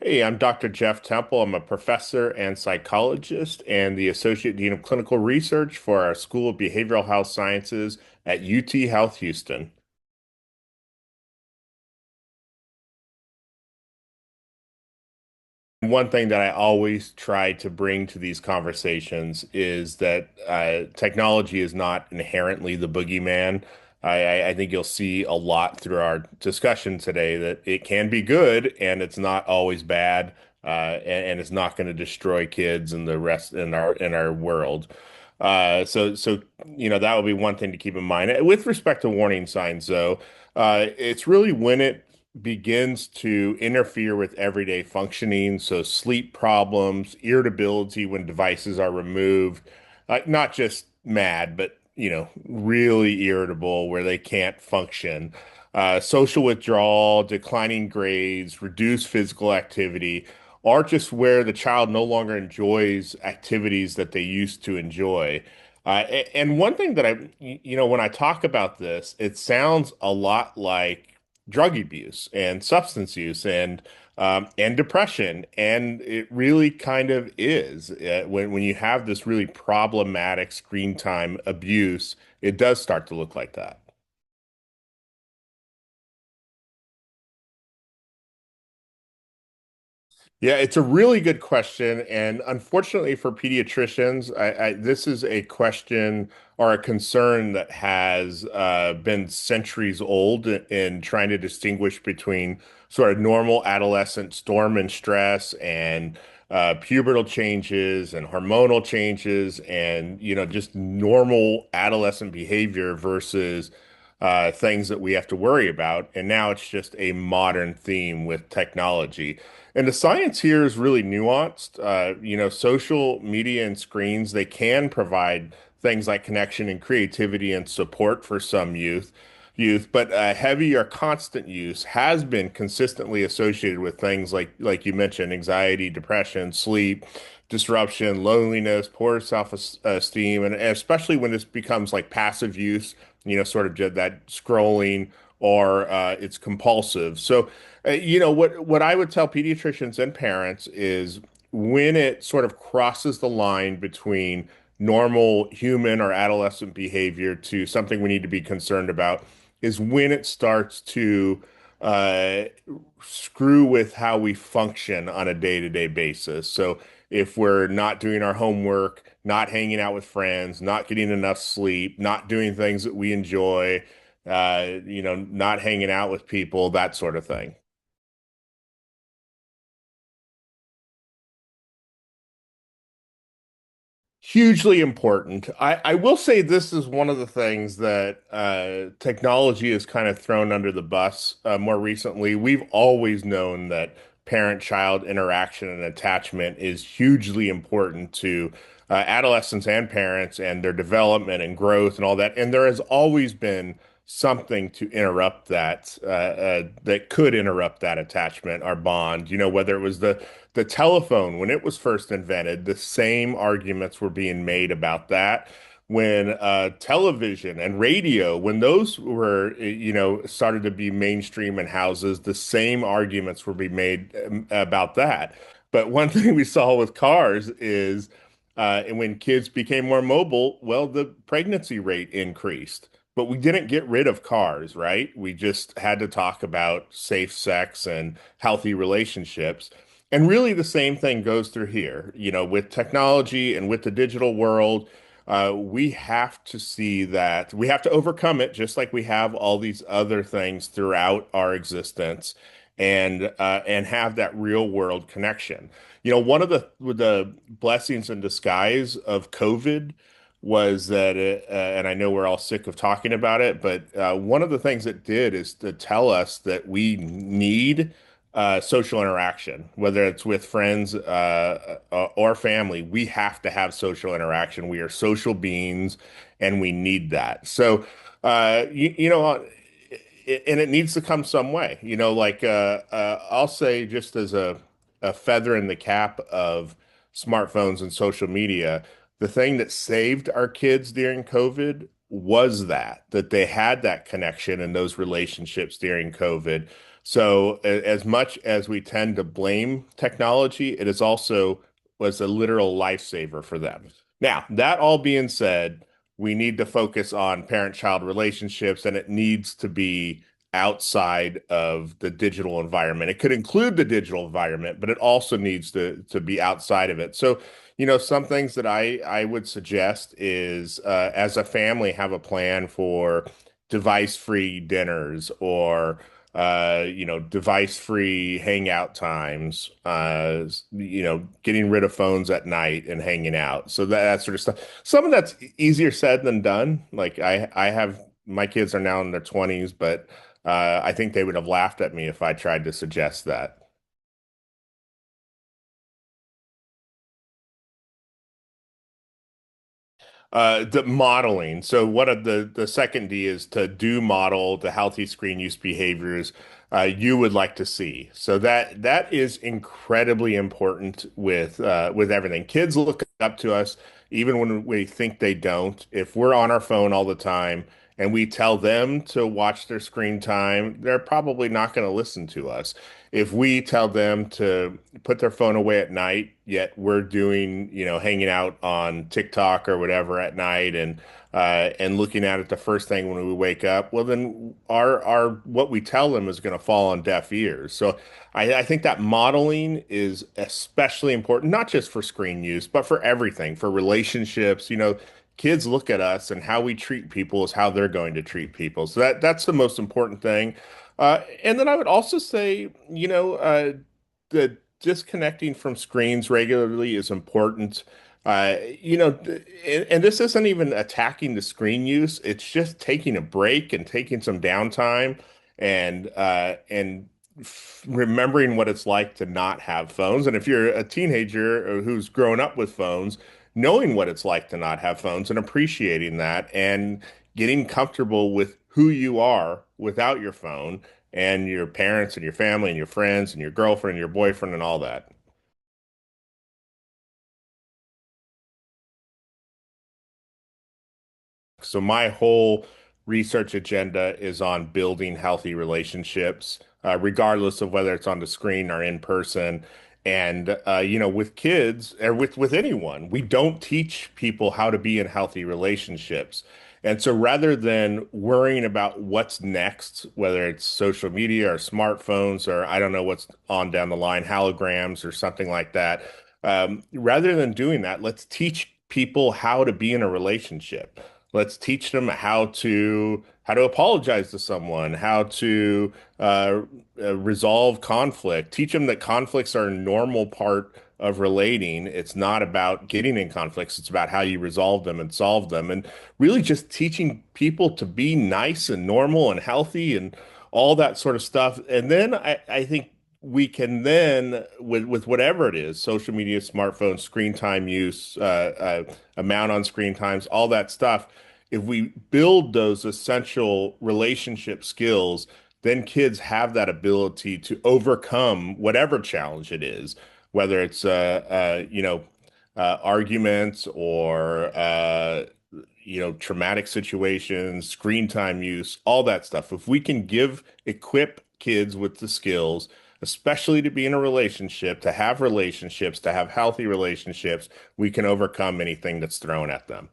Hey, I'm Dr. Jeff Temple. I'm a professor and psychologist and the Associate Dean of Clinical Research for our School of Behavioral Health Sciences at UT Health Houston. One thing that I always try to bring to these conversations is that technology is not inherently the boogeyman. I think you'll see a lot through our discussion today that it can be good and it's not always bad, and it's not going to destroy kids and the rest in our world. That would be one thing to keep in mind. With respect to warning signs, though, it's really when it begins to interfere with everyday functioning. So sleep problems, irritability when devices are removed, not just mad, but really irritable where they can't function. Social withdrawal, declining grades, reduced physical activity, or just where the child no longer enjoys activities that they used to enjoy. And one thing that when I talk about this, it sounds a lot like drug abuse and substance use and depression, and it really kind of is. When you have this really problematic screen time abuse, it does start to look like that. Yeah, it's a really good question. And unfortunately for pediatricians, this is a question or a concern that has been centuries old in trying to distinguish between sort of normal adolescent storm and stress and pubertal changes and hormonal changes and, just normal adolescent behavior versus things that we have to worry about. And now it's just a modern theme with technology. And the science here is really nuanced. Social media and screens, they can provide things like connection and creativity and support for some but heavy or constant use has been consistently associated with things like you mentioned, anxiety, depression, sleep, disruption, loneliness, poor self-esteem, and especially when this becomes like passive use, sort of just that scrolling or it's compulsive. So what I would tell pediatricians and parents is when it sort of crosses the line between normal human or adolescent behavior to something we need to be concerned about is when it starts to uh, screw with how we function on a day-to-day basis. So if we're not doing our homework, not hanging out with friends, not getting enough sleep, not doing things that we enjoy, not hanging out with people, that sort of thing. Hugely important. I will say this is one of the things that technology has kind of thrown under the bus more recently. We've always known that parent-child interaction and attachment is hugely important to adolescents and parents and their development and growth and all that. And there has always been something to interrupt that could interrupt that attachment or bond. Whether it was the telephone when it was first invented, the same arguments were being made about that. When television and radio, when those were, started to be mainstream in houses, the same arguments were being made about that. But one thing we saw with cars is, and when kids became more mobile, well, the pregnancy rate increased. But we didn't get rid of cars, right? We just had to talk about safe sex and healthy relationships. And really, the same thing goes through here. With technology and with the digital world, we have to see that we have to overcome it, just like we have all these other things throughout our existence, and have that real world connection. One of the blessings in disguise of COVID was that and I know we're all sick of talking about it, but one of the things it did is to tell us that we need social interaction, whether it's with friends or family. We have to have social interaction. We are social beings, and we need that. So, and it needs to come some way. Like I'll say, just as a feather in the cap of smartphones and social media, the thing that saved our kids during COVID was that they had that connection and those relationships during COVID. So as much as we tend to blame technology, it is also was a literal lifesaver for them. Now, that all being said, we need to focus on parent-child relationships, and it needs to be outside of the digital environment. It could include the digital environment, but it also needs to be outside of it. So, some things that I would suggest is as a family, have a plan for device-free dinners or device-free hangout times, getting rid of phones at night and hanging out. So that sort of stuff. Some of that's easier said than done. Like I have my kids are now in their 20s, but I think they would have laughed at me if I tried to suggest that. The modeling. So what are the second D is to do model the healthy screen use behaviors you would like to see. So that is incredibly important with everything. Kids look up to us even when we think they don't. If we're on our phone all the time and we tell them to watch their screen time, they're probably not going to listen to us. If we tell them to put their phone away at night, yet we're doing, hanging out on TikTok or whatever at night and looking at it the first thing when we wake up, well, then our what we tell them is going to fall on deaf ears. So I think that modeling is especially important, not just for screen use, but for everything, for relationships. Kids look at us and how we treat people is how they're going to treat people. So that's the most important thing. And then I would also say, the disconnecting from screens regularly is important. And this isn't even attacking the screen use. It's just taking a break and taking some downtime and remembering what it's like to not have phones. And if you're a teenager who's grown up with phones, knowing what it's like to not have phones and appreciating that and getting comfortable with who you are without your phone and your parents and your family and your friends and your girlfriend and your boyfriend and all that. So my whole research agenda is on building healthy relationships, regardless of whether it's on the screen or in person. And with kids or with anyone, we don't teach people how to be in healthy relationships. And so rather than worrying about what's next, whether it's social media or smartphones or I don't know what's on down the line, holograms or something like that, rather than doing that, let's teach people how to be in a relationship. Let's teach them how to apologize to someone, how to resolve conflict. Teach them that conflicts are a normal part of relating. It's not about getting in conflicts. It's about how you resolve them and solve them. And really just teaching people to be nice and normal and healthy and all that sort of stuff. And then I think we can then, with whatever it is, social media, smartphone, screen time use, amount on screen times, all that stuff, if we build those essential relationship skills, then kids have that ability to overcome whatever challenge it is, whether it's arguments or traumatic situations, screen time use, all that stuff. If we can equip kids with the skills, especially to be in a relationship, to have relationships, to have healthy relationships, we can overcome anything that's thrown at them.